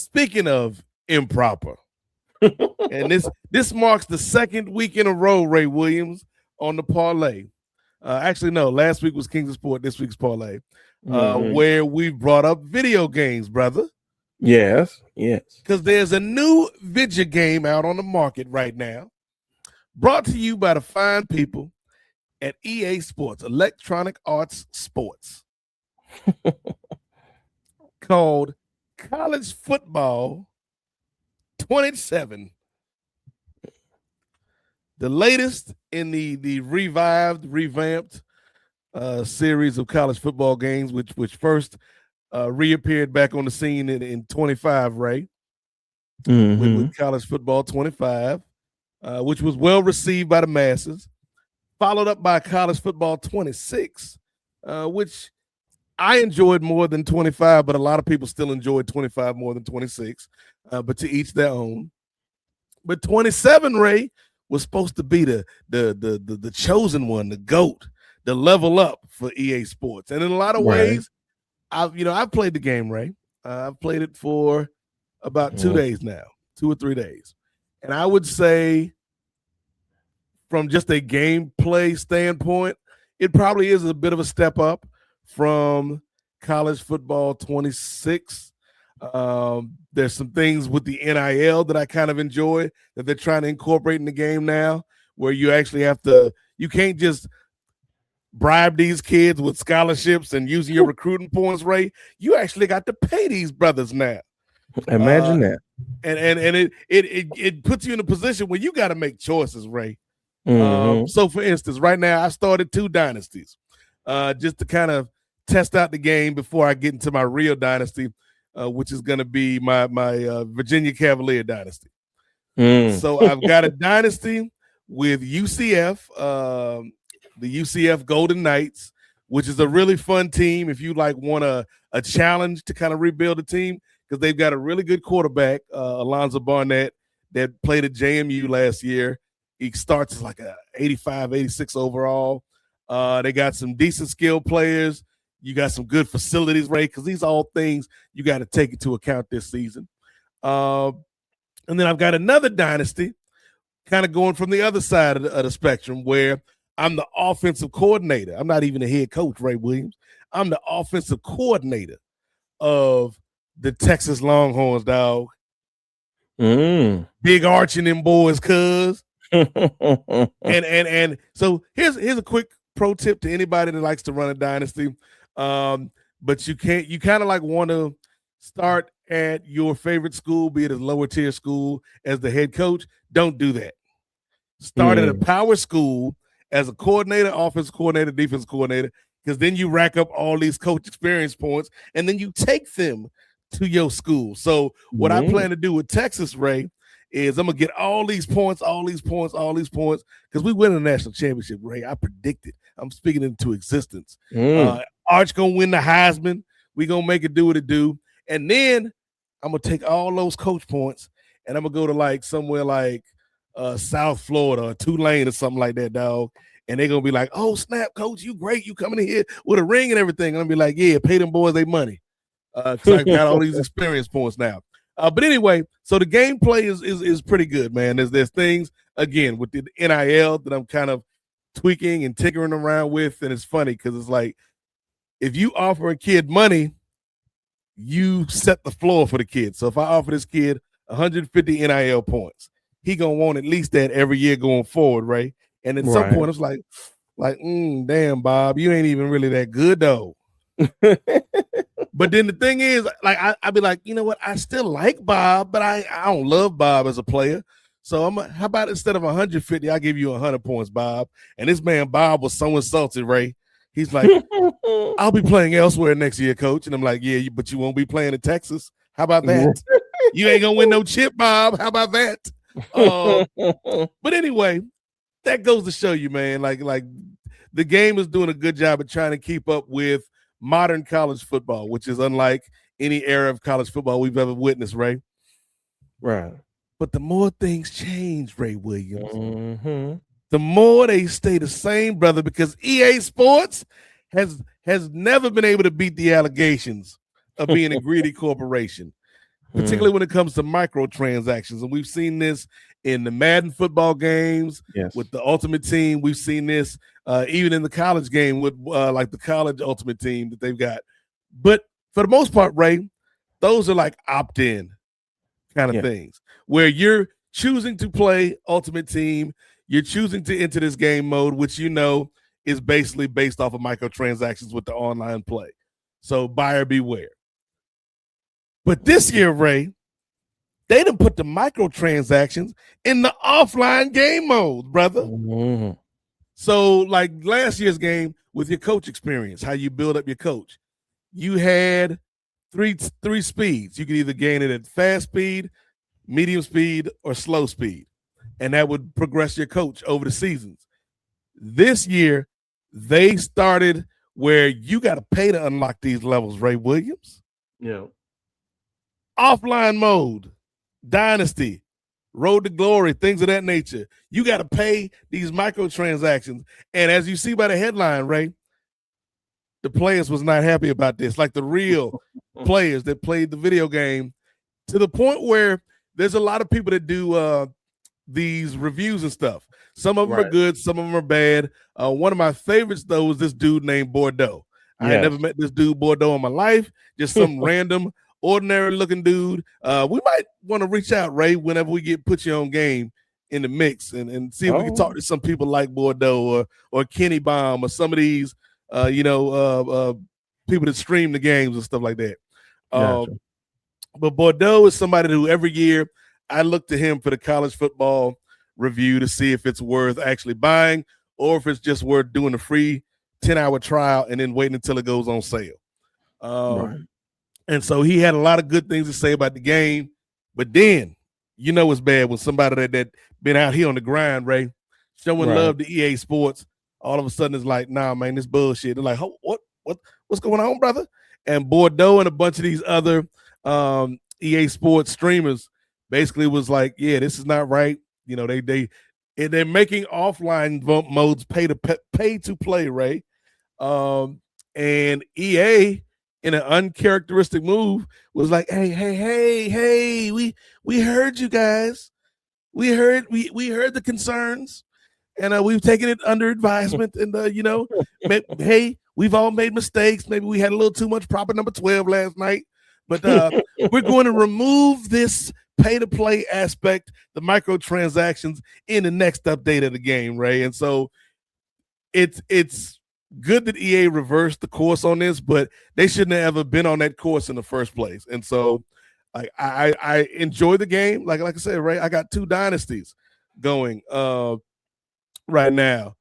Speaking of improper, and this marks the second week in a row, Ray Williams, on the parlay. Actually, no, last week was Kings of Sport, this week's parlay, where we brought up video games, brother. Yes. Because there's a new video game out on the market right now, brought to you by the fine people at EA Sports, Electronic Arts Sports, called College Football 27. The latest in the revamped series of college football games, which first reappeared back on the scene in 25, Ray, with College Football 25, which was well received by the masses, followed up by College Football 26, which I enjoyed more than 25, but a lot of people still enjoyed 25 more than 26, but to each their own. But 27, Ray, was supposed to be the chosen one, the GOAT, the level up for EA Sports. And in a lot of ways, I've played the game, Ray. I've played it for about 2 days now, 2 or 3 days. And I would say from just a gameplay standpoint, it probably is a bit of a step up from College Football 26. There's some things with the NIL that I kind of enjoy that they're trying to incorporate in the game now, where you actually you can't just bribe these kids with scholarships and using your recruiting points, Ray. You actually got to pay these brothers now. Imagine that. And it puts you in a position where you got to make choices, Ray. So for instance, right now I started 2 dynasties just to kind of test out the game before I get into my real dynasty, which is going to be my Virginia Cavalier dynasty. So I've got a dynasty with UCF, the UCF Golden Knights, which is a really fun team if you want a challenge to kind of rebuild a team, because they've got a really good quarterback, Alonzo Barnett, that played at JMU last year. He starts as like a 85, 86 overall. They got some decent skill players. You got some good facilities, Ray, because these are all things you got to take into account this season. And then I've got another dynasty kind of going from the other side of the spectrum, where I'm the offensive coordinator. I'm not even the head coach, Ray Williams. I'm the offensive coordinator of the Texas Longhorns, dog. Big arching them boys, cuz. and so here's a quick pro tip to anybody that likes to run a dynasty. But you kind of want to start at your favorite school, be it a lower tier school, as the head coach. Don't do that. Start at a power school as a coordinator, offensive coordinator, defense coordinator, because then you rack up all these coach experience points, and then you take them to your school. So what I plan to do with Texas, Ray, is I'm going to get all these points, because we win a national championship, Ray. I predict it. I'm speaking into existence. Arch going to win the Heisman. We going to make it do what it do. And then I'm going to take all those coach points, and I'm going to go to somewhere like South Florida or Tulane or something like that, dog. And they're going to be like, oh, snap, coach, you great. You coming in here with a ring and everything. And I'm going to be like, yeah, pay them boys their money. Because I got all these experience points now. But anyway, so the gameplay is pretty good, man. There's things, again, with the NIL that I'm kind of tweaking and tinkering around with. And it's funny because it's like, if you offer a kid money, you set the floor for the kid. So if I offer this kid 150 NIL points, he going to want at least that every year going forward, right? And at some point, it's like, damn, Bob, you ain't even really that good, though. But then the thing is, I'd be like, you know what? I still like Bob, but I don't love Bob as a player. So how about instead of 150, I'll give you 100 points, Bob. And this man, Bob, was so insulted, Ray. He's like, I'll be playing elsewhere next year, coach. And I'm like, yeah, but you won't be playing in Texas. How about that? You ain't going to win no chip, Bob. How about that? But anyway, that goes to show you, man, like the game is doing a good job of trying to keep up with modern college football, which is unlike any era of college football we've ever witnessed, Ray. Right. But the more things change, Ray Williams, the more they stay the same, brother, because EA Sports has never been able to beat the allegations of being a greedy corporation. particularly when it comes to microtransactions. And we've seen this in the Madden football games with the Ultimate Team. We've seen this even in the college game with like the college Ultimate Team that they've got. But for the most part, Ray, those are like opt-in kind of things where you're choosing to play Ultimate Team. You're choosing to enter this game mode, which you know is basically based off of microtransactions with the online play. So buyer beware. But this year, Ray, they done put the microtransactions in the offline game mode, brother. Mm-hmm. So like last year's game with your coach experience, how you build up your coach, you had three speeds. You could either gain it at fast speed, medium speed, or slow speed. And that would progress your coach over the seasons. This year, they started where you got to pay to unlock these levels, Ray Williams. Yeah. Offline mode, Dynasty, Road to Glory, things of that nature. You got to pay these microtransactions. And as you see by the headline, Ray, the players was not happy about this. Like the real players that played the video game, to the point where there's a lot of people that do these reviews and stuff. Some of them are good, some of them are bad. One of my favorites, though, was this dude named Bordeaux. I had never met this dude Bordeaux in my life, just some random, ordinary-looking dude. We might want to reach out, Ray, whenever we put you on game in the mix and see if we can talk to some people like Bordeaux or Kenny Baum or some of these people that stream the games and stuff like that. But Bordeaux is somebody who every year I look to him for the college football review to see if it's worth actually buying or if it's just worth doing a free 10-hour trial and then waiting until it goes on sale. And so he had a lot of good things to say about the game. But then, you know it's bad when somebody that been out here on the grind, Ray, showing love to EA Sports, all of a sudden it's like, nah, man, this bullshit. They're like, what's going on, brother? And Bordeaux and a bunch of these other EA Sports streamers basically was like, yeah, this is not right. You know, they're making offline modes pay to play, Ray. And EA, in an uncharacteristic move, was like, hey, we heard you guys. We heard the concerns. And we've taken it under advisement. And, hey, we've all made mistakes. Maybe we had a little too much proper number 12 last night. But we're going to remove this pay-to-play aspect, the microtransactions, in the next update of the game, Ray. And so it's good that EA reversed the course on this, but they shouldn't have ever been on that course in the first place. And so I enjoy the game. Like I said, Ray, I got 2 dynasties going right now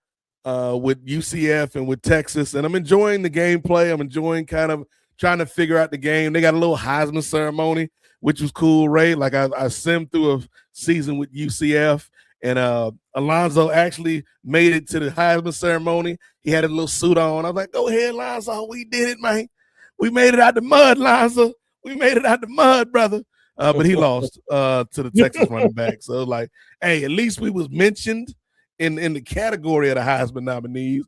with UCF and with Texas, and I'm enjoying the gameplay. I'm enjoying kind of trying to figure out the game. They got a little Heisman ceremony, which was cool, Ray. Like I simmed through a season with UCF, and Alonzo actually made it to the Heisman ceremony. He had a little suit on. I was like, go ahead, Alonzo. We did it, man. We made it out the mud, Alonzo. We made it out the mud, brother. But he lost to the Texas running back. So like, hey, at least we was mentioned in the category of the Heisman nominees.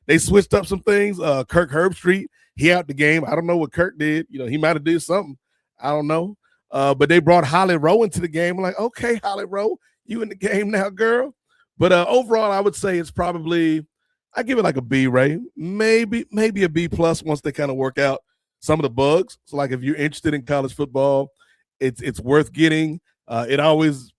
They switched up some things. Kirk Herbstreit, he out the game. I don't know what Kirk did. You know, he might have did something. I don't know. But they brought Holly Rowe into the game. I'm like, okay, Holly Rowe, you in the game now, girl. But overall, I would say it's probably, I give it like a B, Ray. Maybe a B plus once they kind of work out some of the bugs. So like if you're interested in college football, it's worth getting. It always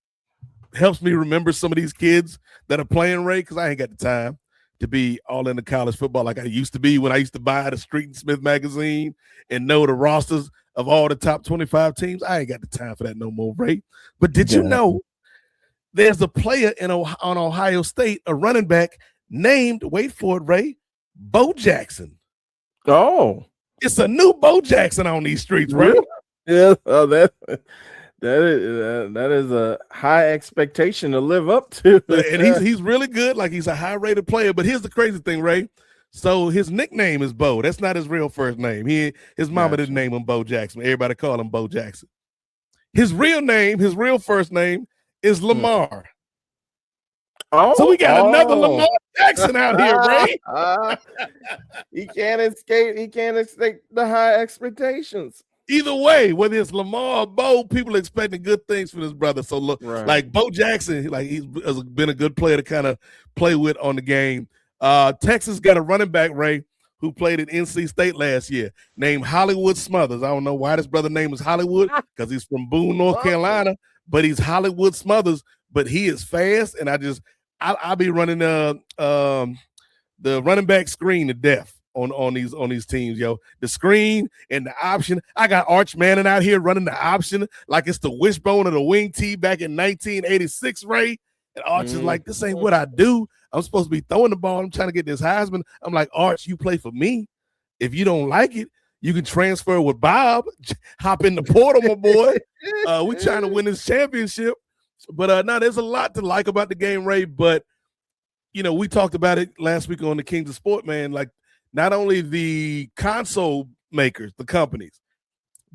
helps me remember some of these kids that are playing, Ray, because I ain't got the time to be all into college football like I used to be when I used to buy the Street and Smith magazine and know the rosters of all the top 25 teams. I ain't got the time for that no more, Ray. But did you know there's a player on Ohio State, a running back named, wait for it, Ray, Bo Jackson. Oh. It's a new Bo Jackson on these streets, Ray. Really? Yeah, that is a high expectation to live up to. And he's really good. Like he's a high-rated player. But here's the crazy thing, Ray. So his nickname is Bo. That's not his real first name. His mama didn't name him Bo Jackson. Everybody call him Bo Jackson. His real name, his real first name is Lamar. Oh, so we got another Lamar Jackson out here, Ray. He can't escape the high expectations. either way, whether it's Lamar or Bo, people are expecting good things from this brother. So look, like Bo Jackson, like he's been a good player to kind of play with on the game. Texas got a running back, Ray, who played at NC State last year, named Hollywood Smothers. I don't know why this brother name is Hollywood, because he's from Boone, North Carolina, but he's Hollywood Smothers. But he is fast, and I'll be running the running back screen to death on these teams, yo. The screen and the option. I got Arch Manning out here running the option like it's the wishbone of the wing tee back in 1986, Ray. And Arch is like, this ain't what I do. I'm supposed to be throwing the ball. I'm trying to get this Heisman. I'm like, Arch, you play for me. If you don't like it, you can transfer with Bob. Hop in the portal, my boy. We're trying to win this championship. But no, there's a lot to like about the game, Ray. But, we talked about it last week on the Kings of Sport, man. Like, not only the console makers, the companies,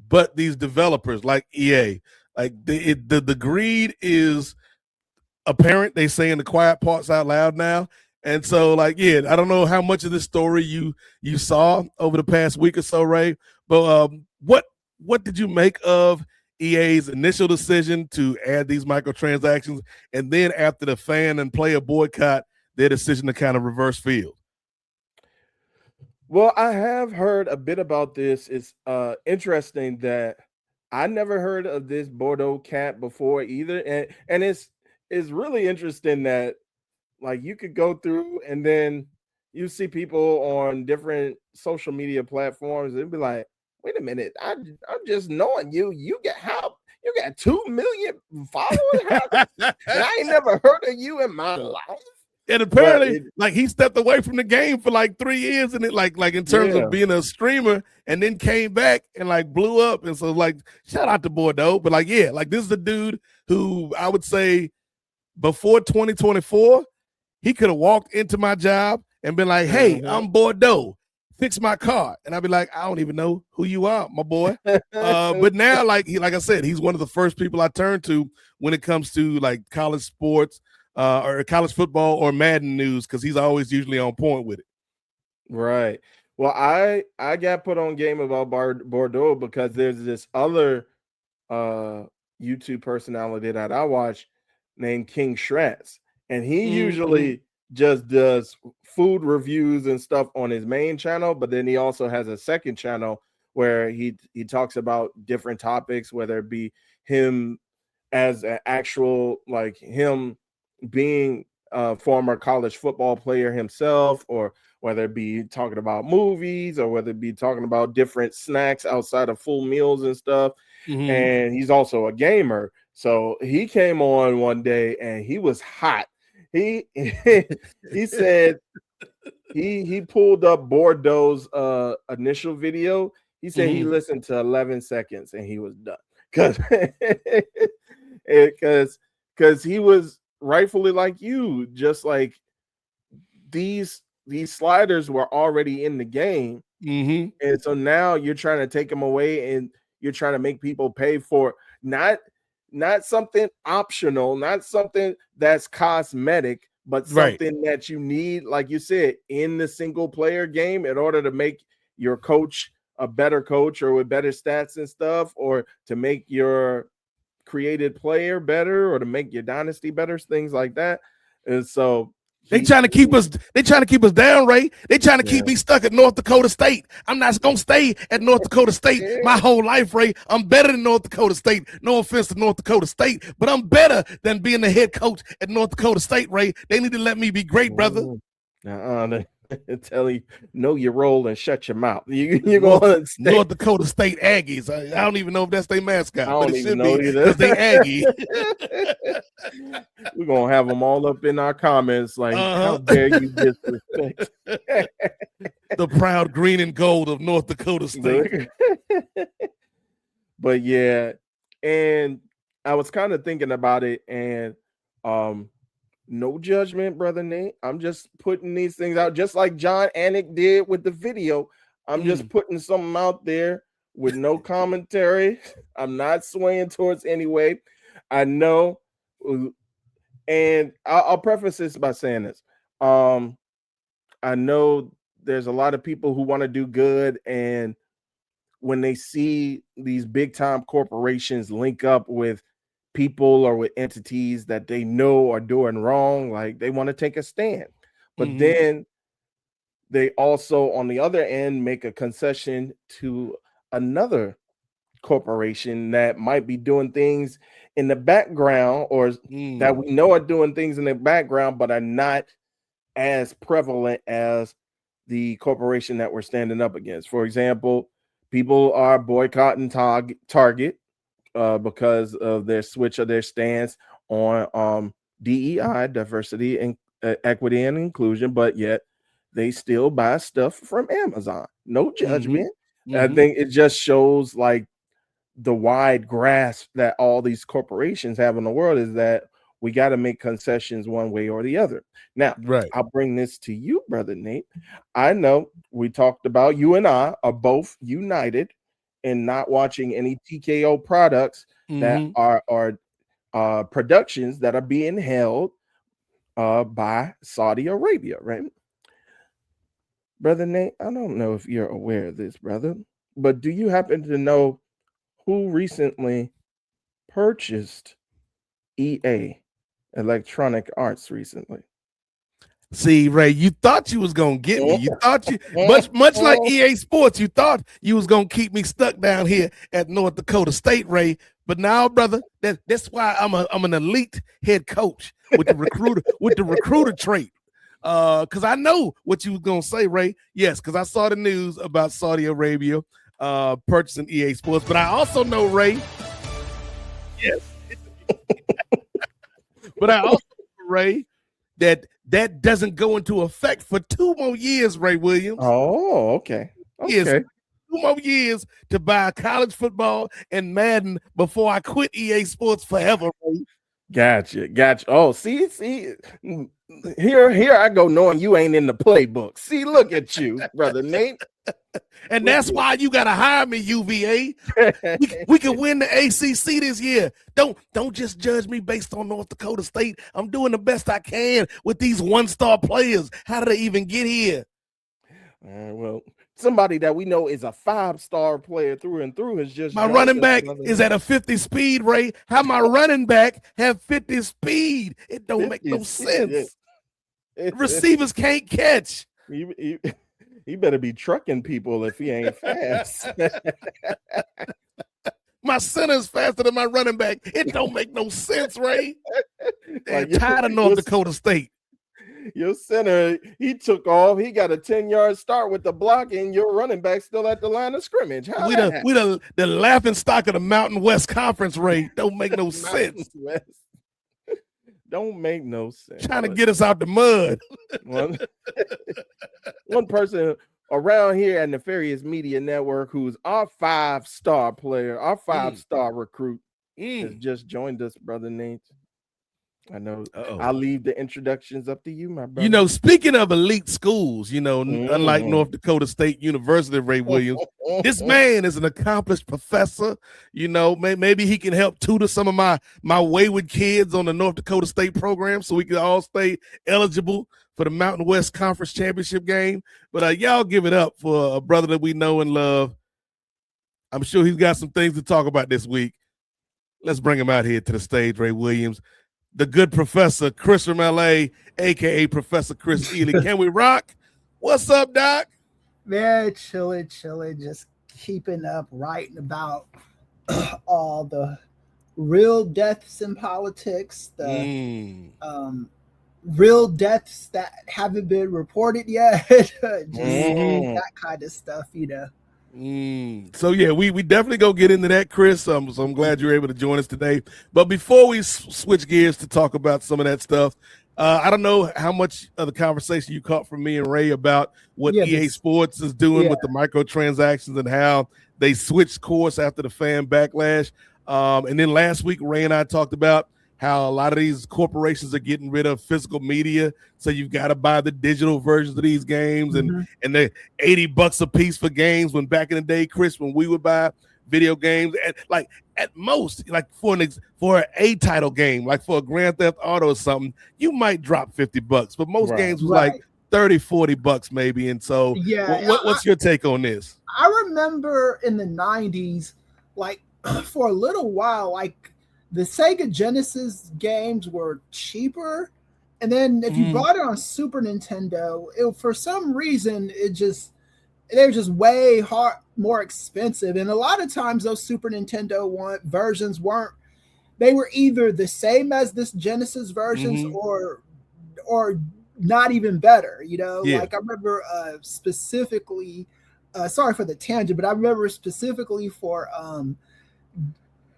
but these developers like EA. Like, the greed is apparent. They saying the quiet parts out loud now. And so, like, yeah, I don't know how much of this story you saw over the past week or so, Ray, but what did you make of EA's initial decision to add these microtransactions, and then after the fan and player boycott, their decision to kind of reverse field? Well, I have heard a bit about this. It's interesting that I never heard of this Bordeaux cat before either, and it's really interesting that, like, you could go through and then you see people on different social media platforms and be like, wait a minute, I'm just knowing you. You got 2 million followers, and I ain't never heard of you in my life. And apparently, like, he stepped away from the game for like 3 years, and it like in terms of being a streamer, and then came back and like blew up. And so, like, shout out to Bordeaux, but like, yeah, like, this is the dude who I would say before 2024, he could have walked into my job and been like, hey, I'm Bordeaux, fix my car. And I'd be like, I don't even know who you are, my boy. But now, like I said, he's one of the first people I turn to when it comes to like college sports or college football or Madden news, because he's always usually on point with it. Right. Well, I got put on game about Bordeaux because there's this other YouTube personality that I watch named King Shrats. And he usually just does food reviews and stuff on his main channel, but then he also has a second channel where he talks about different topics, whether it be him as an actual, like, him being a former college football player himself, or whether it be talking about movies, or whether it be talking about different snacks outside of full meals and stuff. And he's also a gamer. So he came on one day and he was hot. He said he pulled up Bordeaux's initial video. He said he listened to 11 seconds and he was done. Because he was rightfully like you, just like these sliders were already in the game. And so now you're trying to take them away, and you're trying to make people pay for not something optional, not something that's cosmetic, but something that you need, like you said, in the single player game in order to make your coach a better coach, or with better stats and stuff, or to make your created player better, or to make your dynasty better, things like that. And so they trying to keep us down, Ray. They trying to keep me stuck at North Dakota State. I'm not gonna stay at North Dakota State my whole life, Ray. I'm better than North Dakota State. No offense to North Dakota State, but I'm better than being the head coach at North Dakota State, Ray. They need to let me be great, brother. Tell you, know your role and shut your mouth. You're going to North Dakota State Aggies. I don't even know if that's their mascot, but it should be because they Aggie. We're gonna have them all up in our comments, like, how dare you disrespect the proud green and gold of North Dakota State. But yeah, and I was kind of thinking about it, and no judgment, brother Nate. I'm just putting these things out, just like John Anik did with the video. I'm just putting something out there with no commentary. I'm not swaying towards any way. I know, and I'll preface this by saying this. I know there's a lot of people who want to do good, and when they see these big time corporations link up with people or with entities that they know are doing wrong, like they want to take a stand. But then they also, on the other end, make a concession to another corporation that might be doing things in the background, or that we know are doing things in the background, but are not as prevalent as the corporation that we're standing up against. For example, people are boycotting Target because of their switch of their stance on DEI, diversity and equity and inclusion, but yet they still buy stuff from Amazon. No judgment. I think it just shows like the wide grasp that all these corporations have in the world, is that we got to make concessions one way or the other. Now, I'll bring this to you, Brother Nate. I know we talked about, you and I are both united in not watching any TKO products that are productions that are being held by Saudi Arabia, right? Brother Nate, I don't know if you're aware of this, brother, but do you happen to know who recently purchased EA, Electronic Arts, recently? See, Ray, you thought you was gonna get me. You thought you much like EA Sports, you thought you was gonna keep me stuck down here at North Dakota State, Ray. But now, brother, that's why I'm an elite head coach with the recruiter trait. Because I know what you was gonna say, Ray. Yes, because I saw the news about Saudi Arabia purchasing EA Sports, but I also know, Ray. Yes, but I also know, Ray, that doesn't go into effect for 2 more years, Ray Williams. Oh, okay. Yes, 2 more years to buy college football and Madden before I quit EA Sports forever, Ray. Gotcha. Oh, see, here I go knowing you ain't in the playbook. See, look at you, Brother Nate. And that's why you gotta hire me, UVA. We can win the ACC this year. Don't just judge me based on North Dakota State. I'm doing the best I can with these 1-star players. How did they even get here? Well, somebody that we know is a 5-star player through and through is just my running back is at a 50 speed, Ray. How my running back have 50 speed? It don't make no sense. Receivers can't catch. He better be trucking people if he ain't fast. My center is faster than my running back. It don't make no sense, Ray. I'm tired of North Dakota State. Your center, he took off. He got a 10-yard start with the block, and your running back still at the line of scrimmage. We the laughing stock of the Mountain West Conference, Ray. Don't make no sense. Don't make no sense. Trying to get us out the mud. One person around here at Nefarious Media Network who's our 5-star player, our 5-star recruit, has just joined us, Brother Nate. I know. I'll leave the introductions up to you, my brother. You know, speaking of elite schools, you know, unlike North Dakota State University, Ray Williams, this man is an accomplished professor. You know, maybe he can help tutor some of my wayward kids on the North Dakota State program so we can all stay eligible for the Mountain West Conference Championship game. But y'all give it up for a brother that we know and love. I'm sure he's got some things to talk about this week. Let's bring him out here to the stage, Ray Williams. The good professor, Chris from LA, aka Professor Kris Ealy. Can we rock? What's up, Doc? Man, chilling, just keeping up, writing about all the real deaths in politics, the real deaths that haven't been reported yet, just that kind of stuff, you know. So yeah, we definitely go get into that, Chris. So I'm glad you're able to join us today. But before we switch gears to talk about some of that stuff, I don't know how much of the conversation you caught from me and Ray about what EA Sports is doing with the microtransactions and how they switched course after the fan backlash. And then last week, Ray and I talked about how a lot of these corporations are getting rid of physical media. So you've got to buy the digital versions of these games and they're $80 a piece for games, when back in the day, Chris, when we would buy video games at most, like for an A title game, like for a Grand Theft Auto or something, you might drop $50. But most games was like $30-$40 maybe. And so Yeah, what's your take on this? I remember in the 90s, like for a little while, like the Sega Genesis games were cheaper. And then if you bought it on Super Nintendo, for some reason, they were just way more expensive. And a lot of times those Super Nintendo versions they were either the same as this Genesis versions or not even better, Like I remember specifically, sorry for the tangent, but I remember specifically for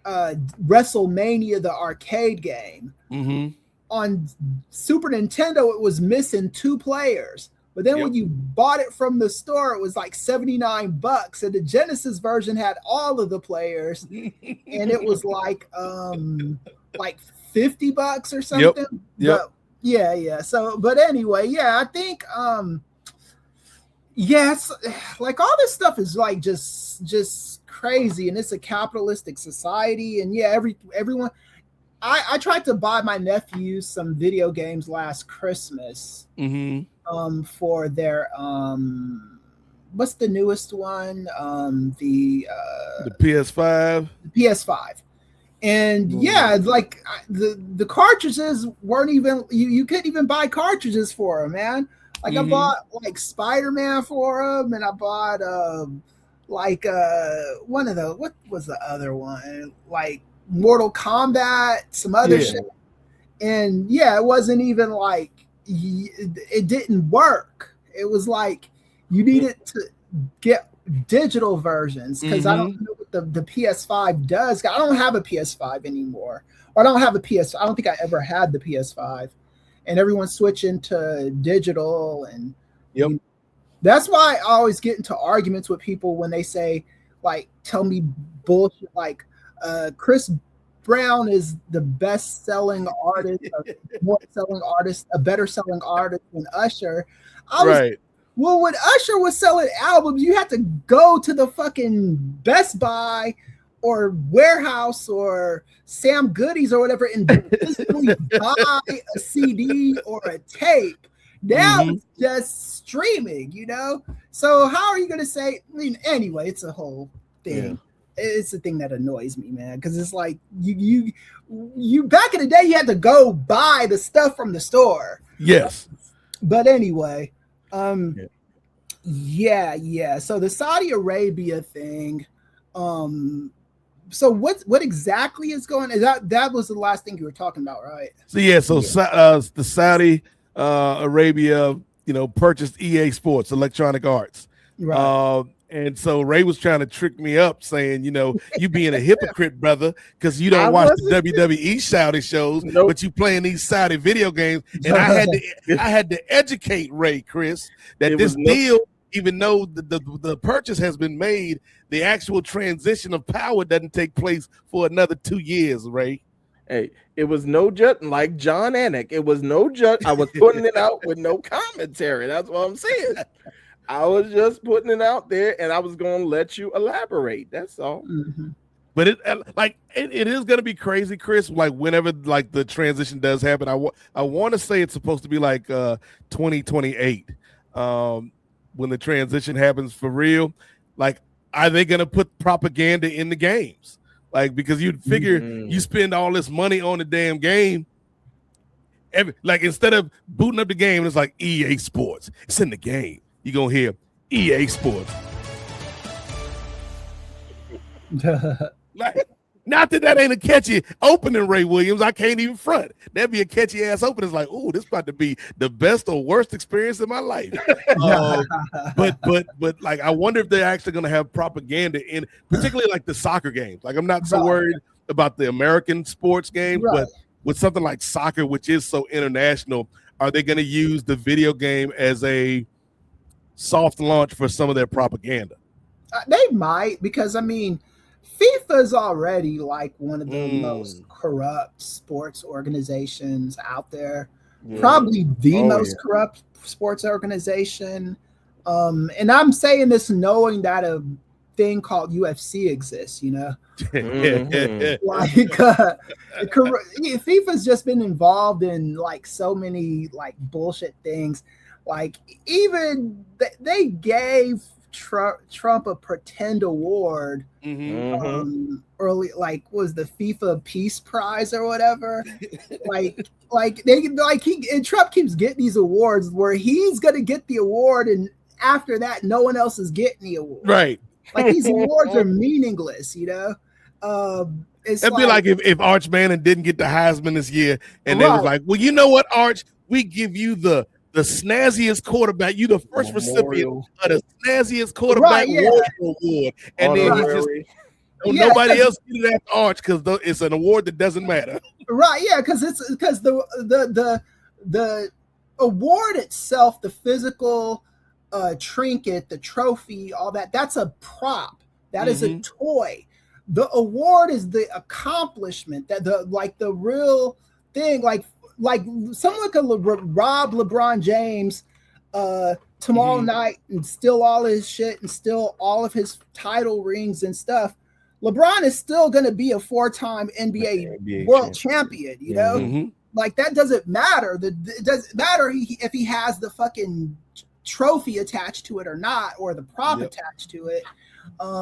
WrestleMania, the arcade game. On Super Nintendo, it was missing 2 players. But then when you bought it from the store, it was like $79. And the Genesis version had all of the players. And it was like $50 or something. Yep. But, yeah. So, but anyway, I think it's like all this stuff is like just crazy, and it's a capitalistic society. And everyone. I tried to buy my nephews some video games last Christmas for their what's the newest one? The PS5. The PS5. And like the cartridges weren't even you couldn't even buy cartridges for them, man. Like I bought like Spider-Man for them, and I bought one of the, what was the other one? Like Mortal Kombat, some other shit. And it wasn't even like it didn't work. It was like you needed to get digital versions, because I don't know what the PS5 does. I don't have a PS5 anymore. Or I don't think I ever had the PS5. And everyone's switching to digital, and that's why I always get into arguments with people when they say, like, tell me bullshit like Chris Brown is the best-selling artist, a better-selling artist than Usher. Well, when Usher was selling albums, you had to go to the fucking Best Buy or warehouse or Sam Goodies or whatever and physically buy a CD or a tape. Now it's just streaming, So how are you going to say? I mean, anyway, it's a whole thing. Yeah. It's the thing that annoys me, man, because it's like you back in the day you had to go buy the stuff from the store. Yes. But anyway, So the Saudi Arabia thing, so what exactly is going on? That was the last thing you were talking about, right? So the Saudi Arabia, purchased EA Sports, Electronic Arts. Right. And so Ray was trying to trick me up, saying, you being a hypocrite, brother, because you don't watch the WWE Saudi shows, but you playing these Saudi video games. And I had to educate Ray, Chris, that this deal, even though the purchase has been made, the actual transition of power doesn't take place for another 2 years, Ray. Hey, it was no judge, like John Anik. It was no judge. I was putting it out with no commentary. That's what I'm saying. I was just putting it out there, and I was going to let you elaborate. That's all. But it is going to be crazy, Chris. Like whenever like the transition does happen, I want to say it's supposed to be like 2028 when the transition happens for real. Like, are they going to put propaganda in the games? Like, because you'd figure you spend all this money on the damn game. Instead of booting up the game, it's like EA Sports. It's in the game. You're going to hear EA Sports. Not that ain't a catchy opening, Ray Williams. I can't even front. That'd be a catchy ass opening. It's like, oh, this about to be the best or worst experience in my life. But like, I wonder if they're actually going to have propaganda in, particularly like the soccer games. Like, I'm not so worried about the American sports games, but with something like soccer, which is so international, are they going to use the video game as a soft launch for some of their propaganda? They might, because I mean, FIFA is already like one of the most corrupt sports organizations out there. Probably the most corrupt sports organization. And I'm saying this knowing that a thing called UFC exists, Like FIFA's just been involved in like so many like bullshit things. Like even they gave Trump a pretend award early, like was the FIFA Peace Prize or whatever. And Trump keeps getting these awards where he's gonna get the award, and after that, no one else is getting the award. Right. Like these awards are meaningless, you know. It'd be like if Arch Manning didn't get the Heisman this year, and they was like, "Well, you know what, Arch? We give you the snazziest quarterback. You the first recipient of the snazziest quarterback award." And then nobody else get it after Arch because it's an award that doesn't matter. Right? Yeah, because the award itself, the physical trinket, the trophy, all that's a prop. That is a toy. The award is the accomplishment, that the real thing, like someone could rob LeBron James tomorrow night and steal all his shit and steal all of his title rings and stuff. LeBron is still going to be a 4-time NBA world champion, you know? Like that doesn't matter. It doesn't matter if he has the fucking trophy attached to it or not, or the prop attached to it.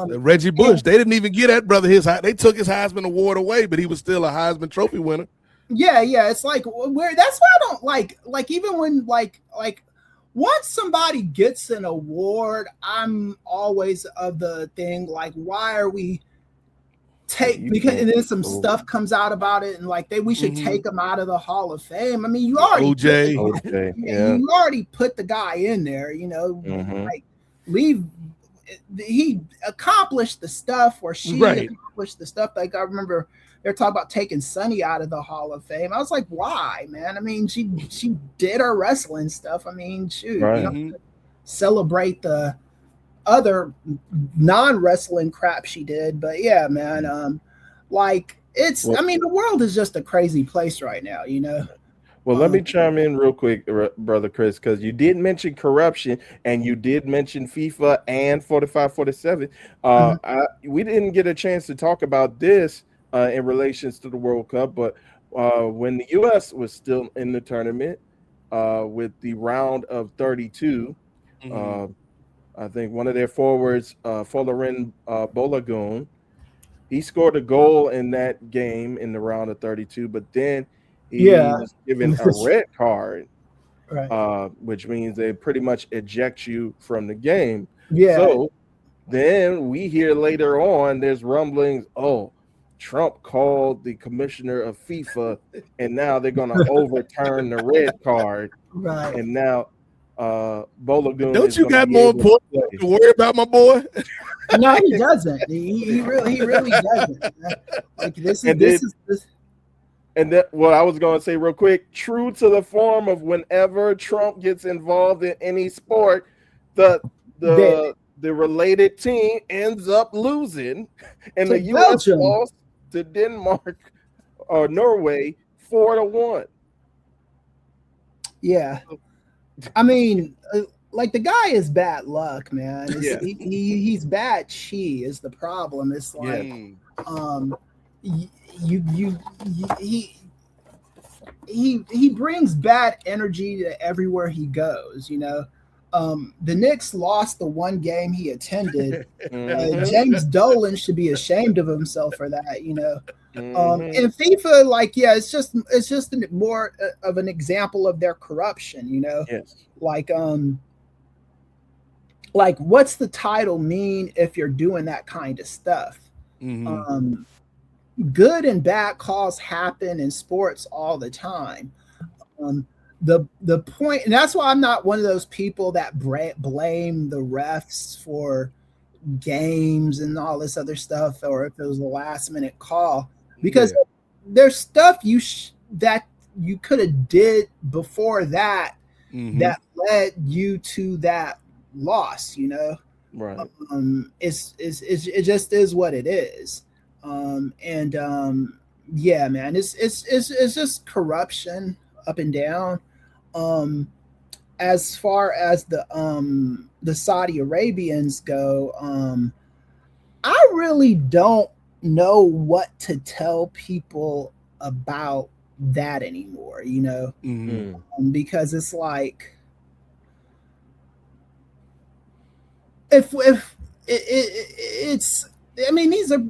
Reggie Bush, they didn't even get that brother they took his Heisman Award away, but he was still a Heisman Trophy winner. Yeah, it's like where that's why I don't like even when like once somebody gets an award, I'm always of the thing like, why are we because and then some stuff comes out about it, and like we should take him out of the Hall of Fame. I mean, you already OJ, you already put the guy in there, you know, like he accomplished the stuff, or she accomplished the stuff. Like I remember they're talking about taking Sonny out of the Hall of Fame. I was like, why, man? I mean, she did her wrestling stuff. I mean, shoot, you know, celebrate the other non-wrestling crap she did. But yeah, man, like I mean, the world is just a crazy place right now, you know. Well, let me chime in real quick, Brother Kris, because you did mention corruption and you did mention FIFA and 45-47. We didn't get a chance to talk about this in relations to the World Cup, but when the U.S. was still in the tournament with the round of 32, I think one of their forwards, Folarin Bolagun, he scored a goal in that game in the round of 32, but then he was given a red card, which means they pretty much eject you from the game. Yeah. So then we hear later on there's rumblings, Trump called the commissioner of FIFA, and now they're going to overturn the red card. Right. And now Bolagun. Don't you got more important to worry about, my boy? No, he doesn't. He really doesn't. Like this. And that, what I was going to say real quick, true to the form of whenever Trump gets involved in any sport, the related team ends up losing, and the U.S. lost to Denmark or Norway 4-1. Yeah, I mean, like the guy is bad luck, man. He's bad chi is the problem. It's like, he brings bad energy to everywhere he goes, you know. The Knicks lost the one game he attended. James Dolan should be ashamed of himself for that, you know. And FIFA, like, it's just more of an example of their corruption, you know. Like what's the title mean if you're doing that kind of stuff? Good and bad calls happen in sports all the time. The point, and that's why I'm not one of those people that blame the refs for games and all this other stuff, or if it was a last minute call, because there's stuff that you could have did before that that led you to that loss, you know. Right. It just is what it is. Yeah, man, it's just corruption up and down. As far as the Saudi Arabians go, I really don't know what to tell people about that anymore, you know. Because it's like, if it's, I mean, these are,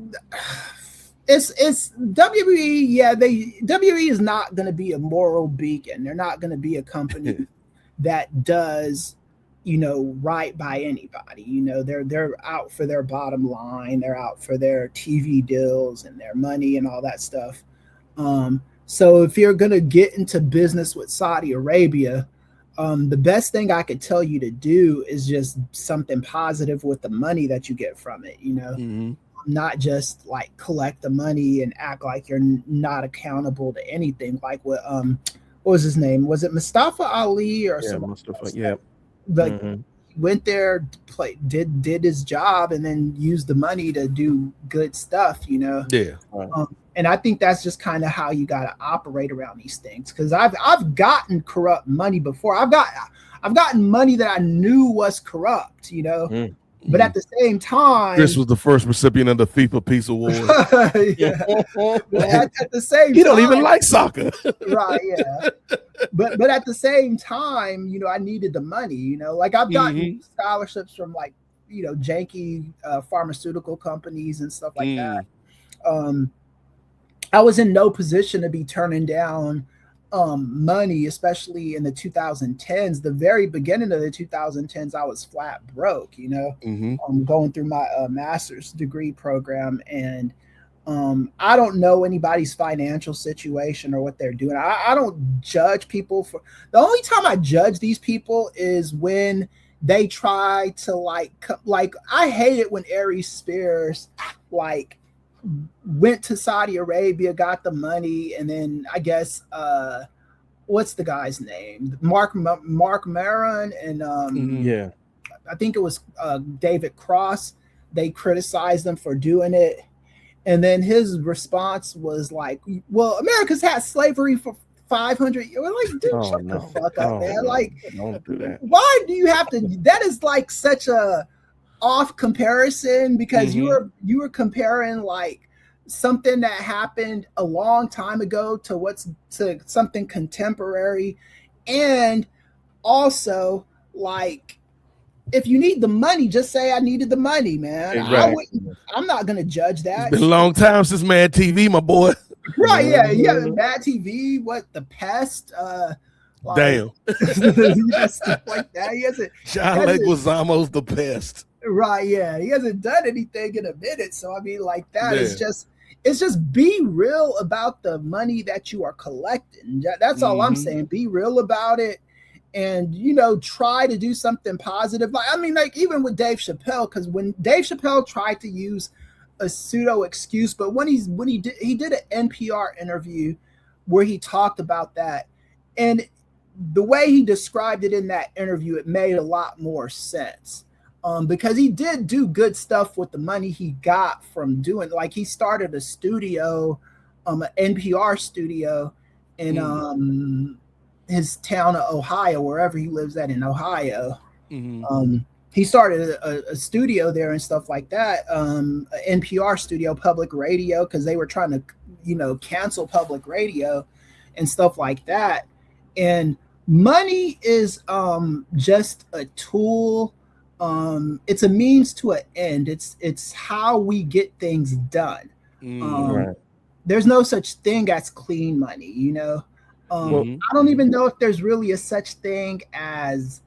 it's WWE. Yeah, WWE is not going to be a moral beacon. They're not going to be a company that does, right by anybody. They're out for their bottom line. They're out for their TV deals and their money and all that stuff. So if you're going to get into business with Saudi Arabia, the best thing I could tell you to do is just something positive with the money that you get from it, not just like collect the money and act like you're not accountable to anything. Like what was his name? Was it Mustafa Ali or something? Mustafa, yeah. Like went there, did his job, and then used the money to do good stuff, Yeah. And I think that's just kind of how you got to operate around these things. Because I've gotten corrupt money before. I've gotten money that I knew was corrupt, But at the same time, Kris was the first recipient of the FIFA Peace Award. At the same time, he don't even like soccer. Right, yeah. But at the same time, I needed the money, like I've gotten scholarships from like, janky pharmaceutical companies and stuff like that. I was in no position to be turning down money, especially in the 2010s. The very beginning of the 2010s, I was flat broke, going through my master's degree program. And I don't know anybody's financial situation or what they're doing. I don't judge people for, the only time I judge these people is when they try to like I hate it when Aries Spears went to Saudi Arabia, got the money, and then I guess what's the guy's name? Mark Maron and I think it was David Cross. They criticized them for doing it, and then his response was like, "Well, America's had slavery for 500 years." We're like, dude, shut the fuck up, man! Like, don't do that. Why do you have to? That is like such a off comparison, because you were comparing like something that happened a long time ago to something contemporary. And also, like, if you need the money, just say I needed the money, man. Right. I'm not gonna judge that. It's been a long time since Mad TV, my boy. Right, yeah, Mad TV, what, The Pest, damn. Stuff like that. John Leguizamo's The Pest. Right, yeah, he hasn't done anything in a minute. So I mean, like, that is it's just be real about the money that you are collecting. That's all I'm saying. Be real about it, and try to do something positive. Like, I mean, like, even with Dave Chappelle, because when Dave Chappelle tried to use a pseudo excuse, but when he did an NPR interview where he talked about that, and the way he described it in that interview, it made a lot more sense. Because he did do good stuff with the money he got from doing, like, he started a studio, an NPR studio in his town of Ohio, wherever he lives at in Ohio. He started a studio there and stuff like that, an NPR studio, public radio, because they were trying to, cancel public radio and stuff like that. And money is just a tool. It's a means to an end. It's how we get things done. Right. There's no such thing as clean money, I don't even know if there's really a such thing as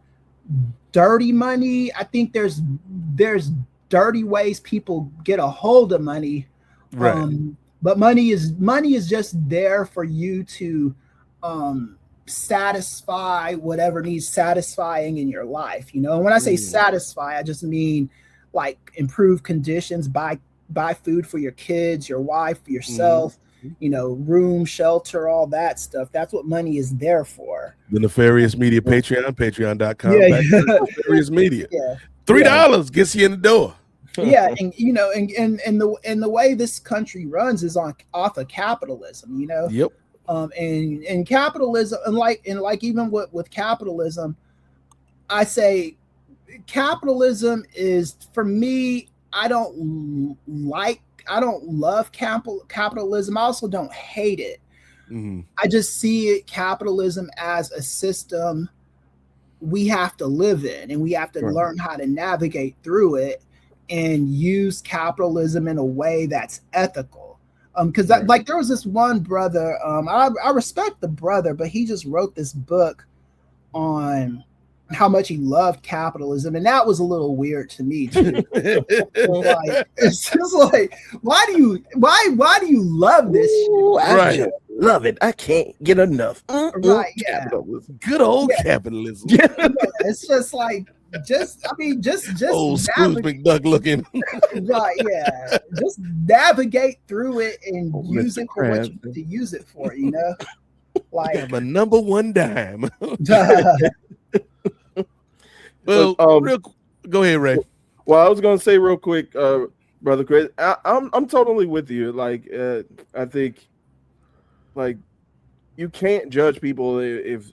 dirty money. I think there's dirty ways people get a hold of money. Right. But money is just there for you to satisfy whatever needs satisfying in your life. When I say satisfy, I just mean like improve conditions, buy food for your kids, your wife, yourself, room, shelter, all that stuff. That's what money is there for. The Nefarious Media Patreon, patreon.com. Nefarious Media. Yeah. $3 gets you in the door. Yeah, and the way this country runs is off of capitalism, Yep. And capitalism, and like even with capitalism, I say capitalism is, for me, I don't love capitalism. I also don't hate it. I just see capitalism as a system we have to live in, and we have to learn how to navigate through it and use capitalism in a way that's ethical. Because like there was this one brother, I respect the brother, but he just wrote this book on how much he loved capitalism, and that was a little weird to me too. Like, it's just like, why do you love this shit? I just love it. I can't get enough. Right? Yeah. Capitalism. Good old capitalism. Yeah. It's just like, just old Scrooge McDuck looking. Right? Yeah. Just navigate through it and use it for what you need to use it for. You know, like my number one dime. Well, go ahead, Ray. Well, I was gonna say real quick, brother Kris. I'm totally with you. Like, I think, like, you can't judge people if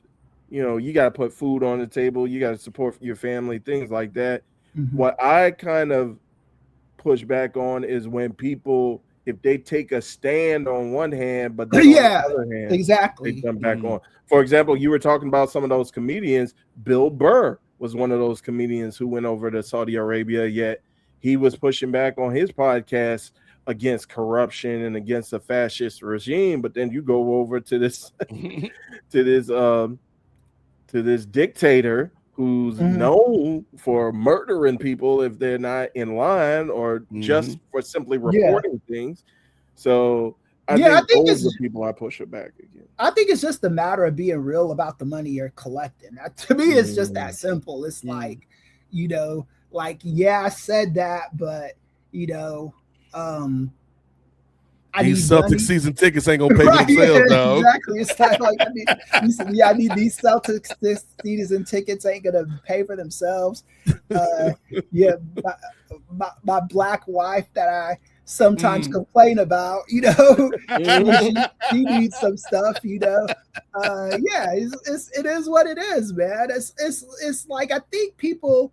you know you got to put food on the table, you got to support your family, things like that. Mm-hmm. What I kind of push back on is when people, if they take a stand on one hand, but then on the other hand, exactly, they come back on. For example, you were talking about some of those comedians. Bill Burr was one of those comedians who went over to Saudi Arabia, yet he was pushing back on his podcast against corruption and against the fascist regime. But then you go over to this to this dictator who's known for murdering people if they're not in line or just for simply reporting things. So I think those are the people I push it back again. I think it's just a matter of being real about the money you're collecting. To me, it's just that simple. It's like, you know, like, yeah, I said that, but, you know, these Celtics season tickets ain't gonna pay for themselves, dog. Exactly. It's like I need these Celtics season tickets ain't gonna pay for themselves. My black wife that I sometimes complain about, you know, she needs some stuff, you know. It is what it is, man. It's like, I think people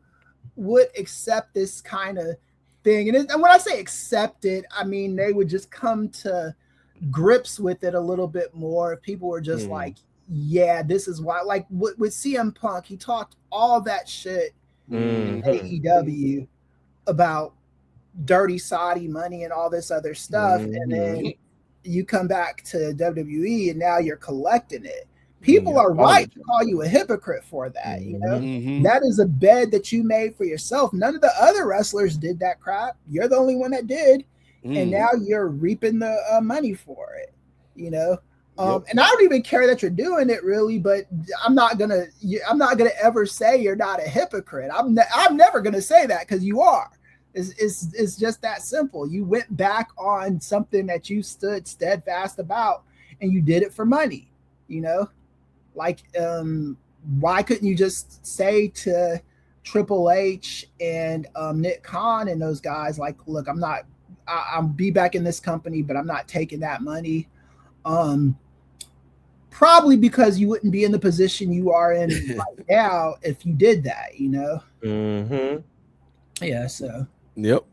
would accept this kind of thing, and when I say accept it, I mean they would just come to grips with it a little bit more if people were just like, yeah, this is why. Like with CM Punk, he talked all that shit in AEW about dirty Saudi money and all this other stuff, and then you come back to WWE and now you're collecting it. People are right to call you a hypocrite for that. You know, that is a bed that you made for yourself. None of the other wrestlers did that crap. You're the only one that did, and now you're reaping the money for it. You know, and I don't even care that you're doing it, really. But I'm not gonna ever say you're not a hypocrite. I'm never gonna say that, because you are. It's just that simple. You went back on something that you stood steadfast about, and you did it for money. You know. Like, why couldn't you just say to Triple H and Nick Khan and those guys, like, look, I'll be back in this company, but I'm not taking that money. Probably because you wouldn't be in the position you are in right now if you did that, you know? Mm-hmm. Yeah, so. Yep.